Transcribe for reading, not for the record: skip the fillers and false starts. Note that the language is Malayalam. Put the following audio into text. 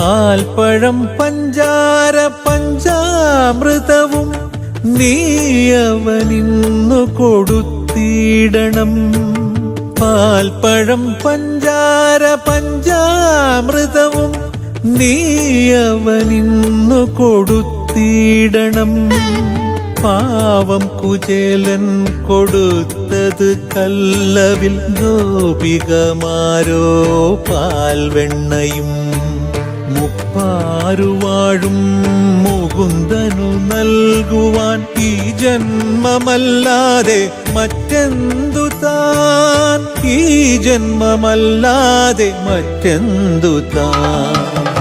പാൽപ്പഴം പഞ്ചാര പഞ്ചാമൃതവും നീയവനിന്നു കൊടുത്തിടണം. പാൽപ്പഴം പഞ്ചാര പഞ്ചാമൃതവും നീയവനിന്നു കൊടുത്തിടണം. പാവം കുചേലൻ കൊടുത്തത് കല്ലവിൽ ഗോപികമാരോ പാൽവെണ്ണയും. മുപ്പാരുവാഴും മുകുന്ദനു നൽകുവാൻ ഈ ജന്മമല്ലാതെ മറ്റെന്തു താൻ, ഈ ജന്മമല്ലാതെ മറ്റെന്തു താൻ.